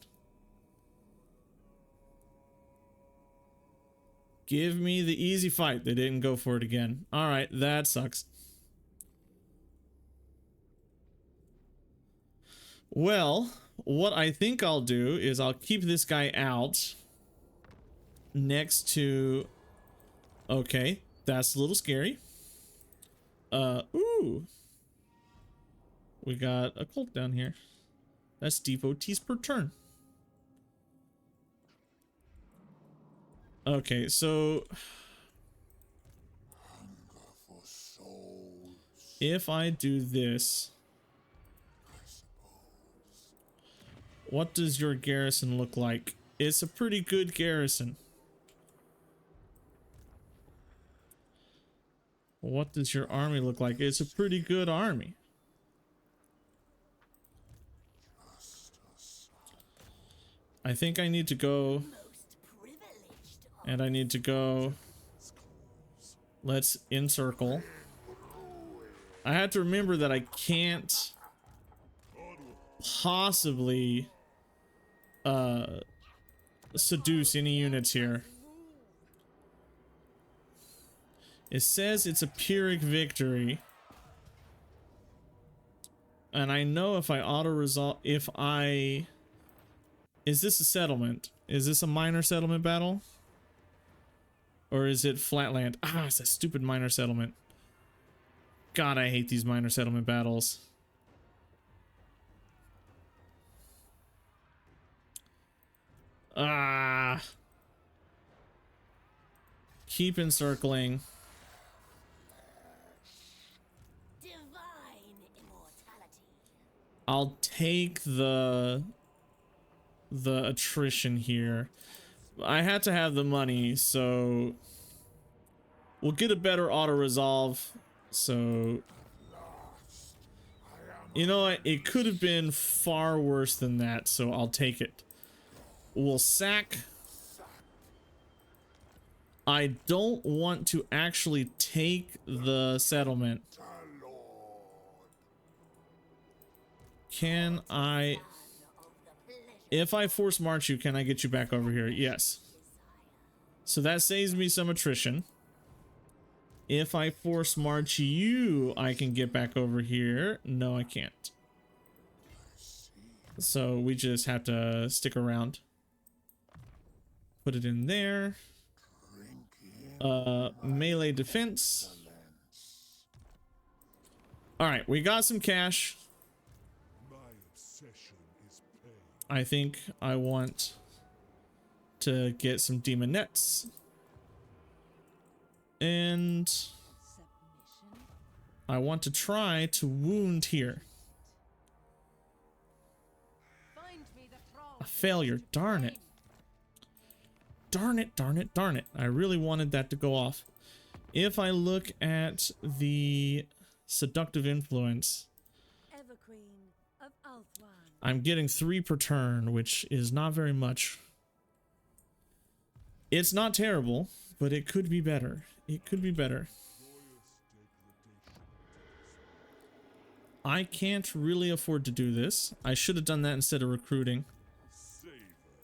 Give me the easy fight. They didn't go for it again. Alright, that sucks. Well, what I think I'll do is I'll keep this guy out next to... Okay, that's a little scary. Ooh. We got a cult down here. That's devotees per turn. Okay, so... If I do this... What does your garrison look like? It's a pretty good garrison. What does your army look like? It's a pretty good army. I think I need to go... And I need to go... Let's encircle. I have to remember that I can't possibly seduce any units here. It says it's a Pyrrhic victory. And I know if I auto-resolve... If I... Is this a settlement? Is this a minor settlement battle? Or is it flatland? Ah, it's a stupid minor settlement. God, I hate these minor settlement battles. Ah. Keep encircling. Divine immortality. I'll take the attrition here. I had to have the money, so we'll get a better auto resolve. So you know what, it could have been far worse than that, so I'll take it. We'll sack I don't want to actually take the settlement. Can I... If I force march you, can I get you back over here? Yes. So that saves me some attrition. If I force march you, I can get back over here. No, I can't. So we just have to stick around. Put it in there. Melee defense. Alright, we got some cash. I think I want to get some demon nets. And I want to try to wound here. A failure, darn it. Darn it, darn it, darn it. I really wanted that to go off. If I look at the seductive influence, I'm getting 3 per turn, which is not very much. It's not terrible, but it could be better. It could be better. I can't really afford to do this. I should have done that instead of recruiting.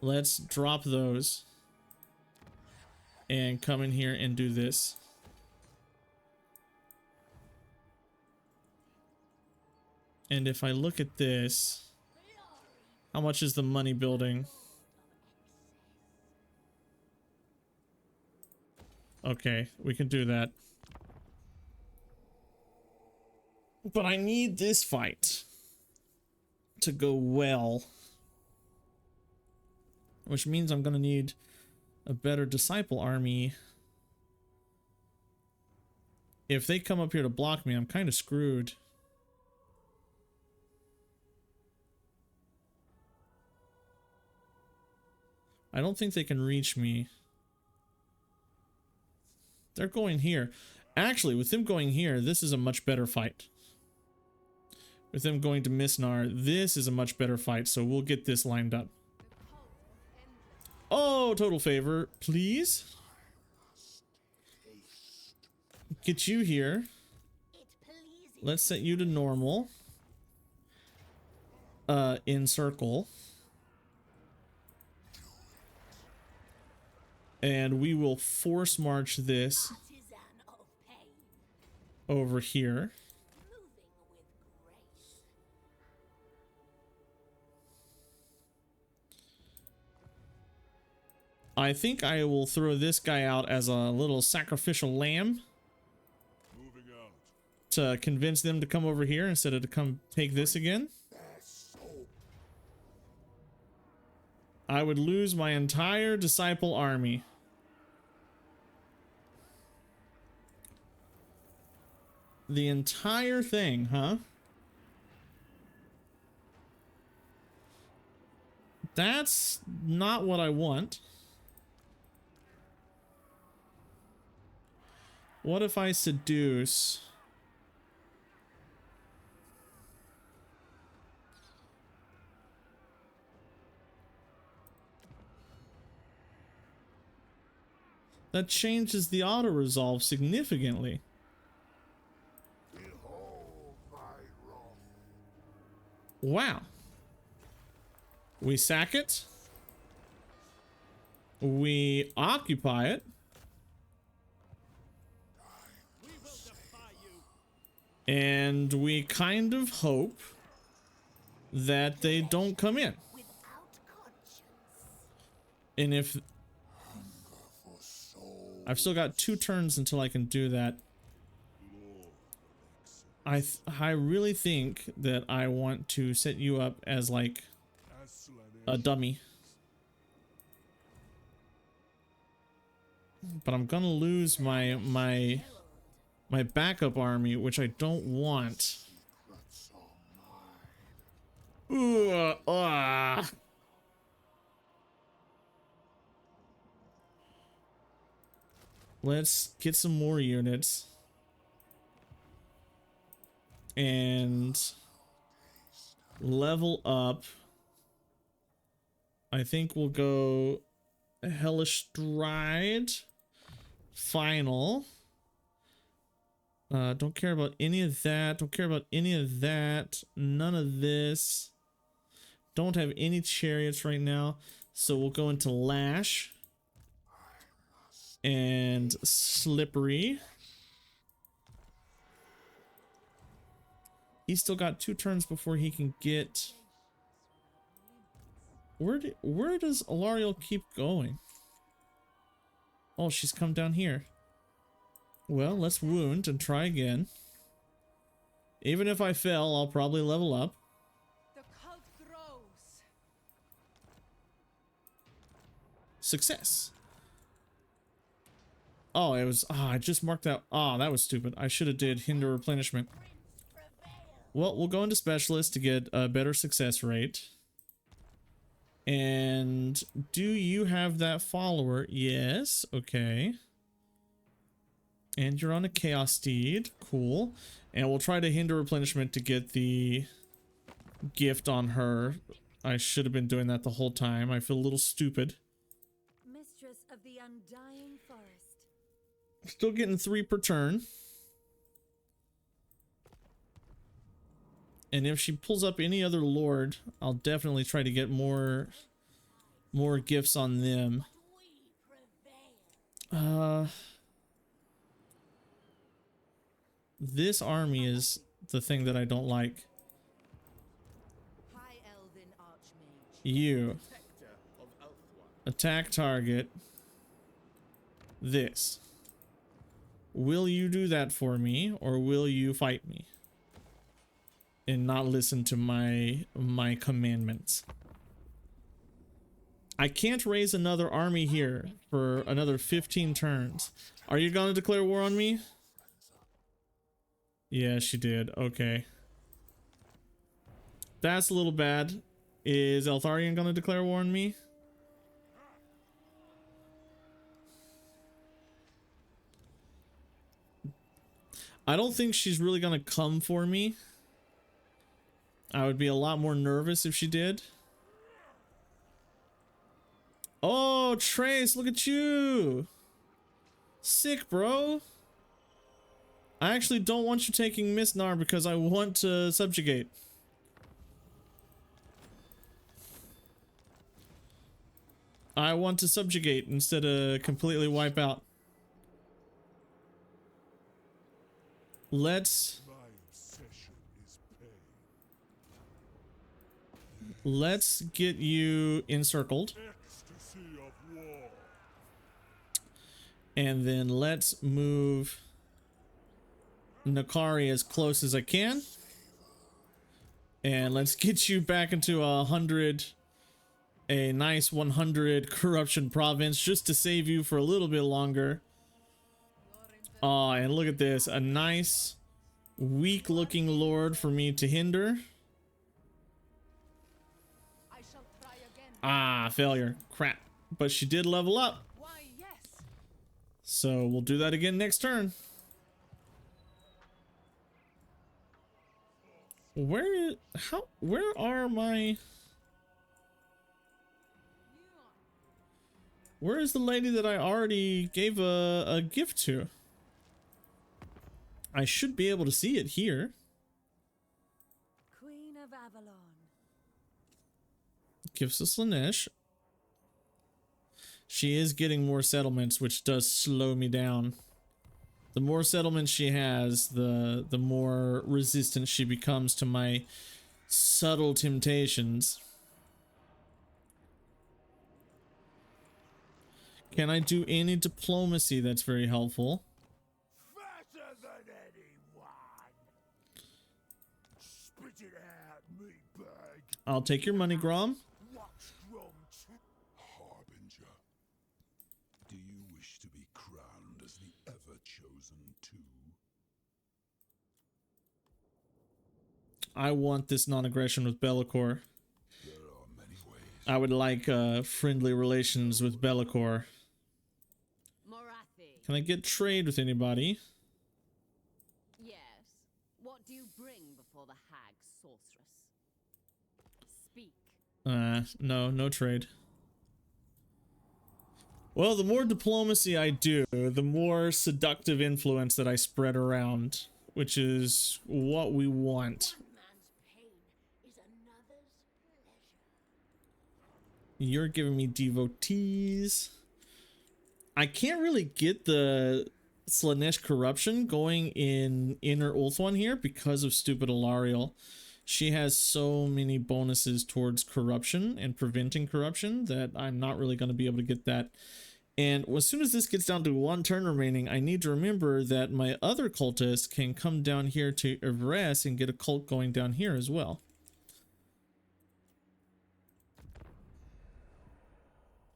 Let's drop those and come in here and do this. And if I look at this, how much is the money building? Okay, we can do that. But I need this fight to go well. Which means I'm gonna need a better disciple army. If they come up here to block me, I'm kind of screwed. I don't think they can reach me. They're going here. Actually, with them going here, this is a much better fight. With them going to Misnar, this is a much better fight, so we'll get this lined up. Oh, total favor, please. Get you here. Let's set you to normal. In circle. And we will force march this over here. I think I will throw this guy out as a little sacrificial lamb to convince them to come over here instead of to come take this again. I would lose my entire disciple army. The entire thing, huh? That's not what I want. What if I seduce? That changes the auto resolve significantly. Wow. We sack it. We occupy it. And we kind of hope that they don't come in. And if I've still got 2 turns until I can do that. I really think that I want to set you up as like a dummy. But I'm gonna lose my backup army, which I don't want. Let's get some more units. And level up. I think we'll go Hellish Stride. final. Don't care about any of that. Don't care about any of that. None of this. Don't have any chariots right now. So we'll go into Lash and Slippery. He's still got 2 turns before he can get... Where does Alariel keep going? Oh, she's come down here. Well, let's wound and try again. Even if I fail, I'll probably level up. The cult grows. Success. Oh, it was... Ah, I just marked that. Ah, that was stupid. I should have did hinder replenishment. Well, we'll go into specialist to get a better success rate. And do you have that follower? Yes. Okay. And you're on a chaos steed. Cool. And we'll try to hinder replenishment to get the gift on her. I should have been doing that the whole time. I feel a little stupid. Mistress of the undying forest. Still getting 3 per turn. And if she pulls up any other lord, I'll definitely try to get more gifts on them. This army is the thing that I don't like. High Elven Archmage. You Protector of Elfwan. attack target. This. Will you do that for me, or will you fight me and not listen to my commandments? I can't raise another army here for another 15 turns. Are you gonna declare war on me? Yeah, she did. Okay. That's a little bad. Is Eltharion gonna declare war on me? I don't think she's really gonna come for me. I would be a lot more nervous if she did. Oh, Trace, look at you. Sick, bro. I actually don't want you taking Misnar because I want to subjugate. I want to subjugate instead of completely wipe out. Let's get you encircled. And then let's move Nakari as close as I can. And let's get you back into a nice 100 corruption province just to save you for a little bit longer. Oh, and look at this. A nice weak looking lord for me to hinder. I shall try again. Ah, failure. Crap. But she did level up. Why, yes. So we'll do that again next turn. Where are my... Where is the lady that I already gave a gift to? I should be able to see it here. Queen of Avalon. Gifts of Slaanesh. She is getting more settlements, which does slow me down. The more settlements she has, the more resistant she becomes to my subtle temptations. Can I do any diplomacy that's very helpful? Fatter than anyone. Spit it out, me bag. I'll take your money, Grom. What's wrong? Harbinger, do you wish to be crowned as the ever-chosen two? I want this non-aggression with Be'lakor. There are many ways. I would like friendly relations with Be'lakor. Morathi. Can I get trade with anybody? Yes. What do you bring before the hag sorceress? Speak. No trade. Well, the more diplomacy I do, the more seductive influence that I spread around, which is what we want. One man's pain is another's pleasure. You're giving me devotees. I can't really get the Slaanesh corruption going in Inner Ulthuan here because of stupid Alariel. She has so many bonuses towards corruption and preventing corruption that I'm not really going to be able to get that. And as soon as this gets down to 1 turn remaining, I need to remember that my other cultist can come down here to Everest and get a cult going down here as well.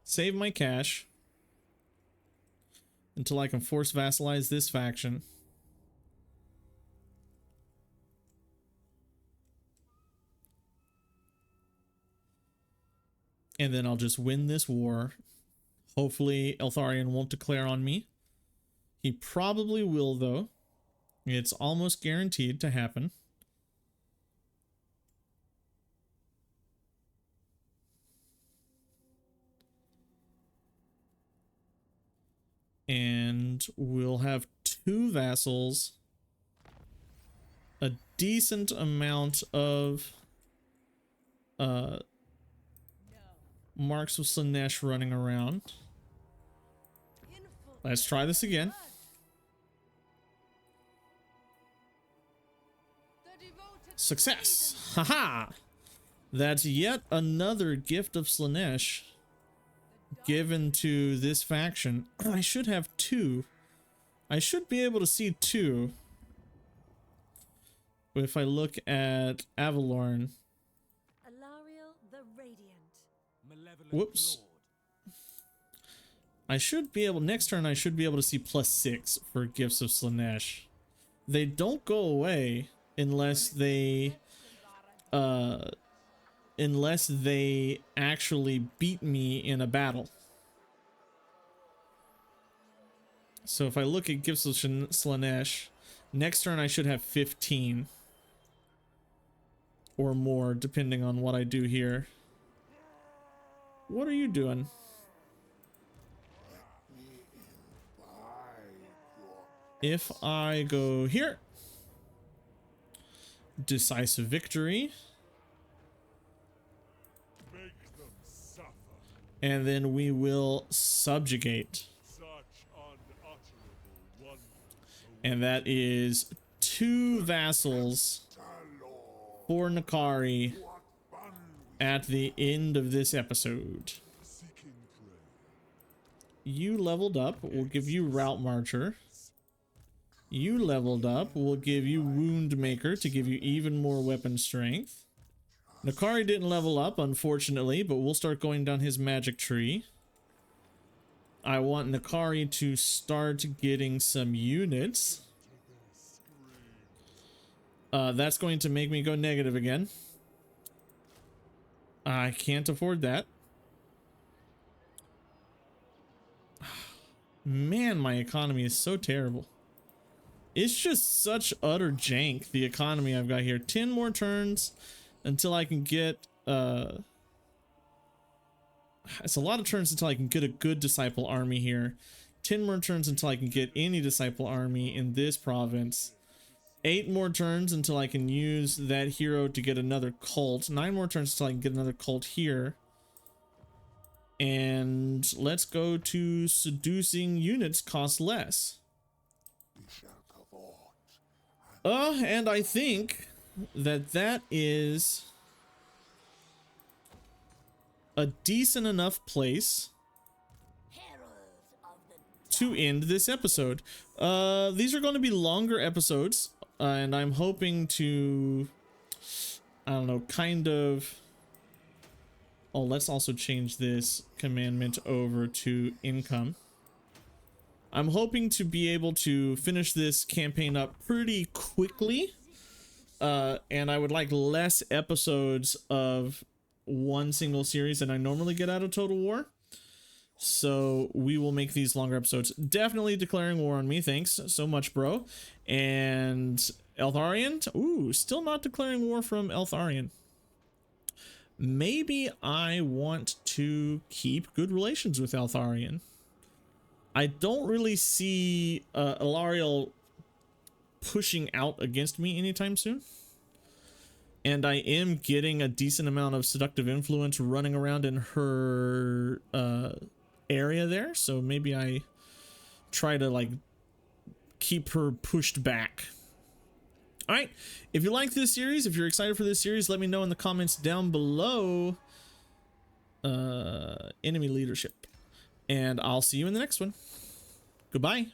Save my cash until I can force vassalize this faction. And then I'll just win this war. Hopefully Eltharion won't declare on me. He probably will, though. It's almost guaranteed to happen. And we'll have 2 vassals, a decent amount of Marks of Slaanesh running around. Let's try this again. Success! Haha! That's yet another gift of Slaanesh given to this faction. I should have 2. I should be able to see 2. But if I look at Avalorn, Alariel the Radiant. whoops. I should be able, next turn I should be able to see +6 for Gifts of Slaanesh. They don't go away unless they actually beat me in a battle. So if I look at Gifts of Slaanesh, next turn I should have 15 or more depending on what I do here. What are you doing? If I go here, decisive victory, Make them suffer. and then we will subjugate. Such unutterable wonder. And that is 2 vassals for Nakari What fun at the end of this episode. seeking prey. You leveled up, we'll give you Route Marcher. You leveled up, we'll give you Wound Maker to give you even more weapon strength. Nakari didn't level up, unfortunately, but we'll start going down his magic tree. I want Nakari to start getting some units. That's going to make me go negative again. I can't afford that. Man, my economy is so terrible. It's just such utter jank, the economy I've got here. 10 more turns until I can get... it's a lot of turns until I can get a good disciple army here. 10 more turns until I can get any disciple army in this province. 8 more turns until I can use that hero to get another cult. 9 more turns until I can get another cult here. And let's go to seducing units cost less. And I think that that is a decent enough place to end this episode. These are going to be longer episodes, and I'm hoping to, I don't know, kind of... Oh, let's also change this commandment over to income. I'm hoping to be able to finish this campaign up pretty quickly. And I would like less episodes of one single series than I normally get out of Total War. So we will make these longer episodes. Definitely declaring war on me. Thanks so much, bro. And Eltharion. Ooh, still not declaring war from Eltharion. Maybe I want to keep good relations with Eltharion. I don't really see Ilariel pushing out against me anytime soon. And I am getting a decent amount of seductive influence running around in her area there. So maybe I try to like keep her pushed back. All right. If you like this series, if you're excited for this series, let me know in the comments down below. Enemy leadership. And I'll see you in the next one. Goodbye.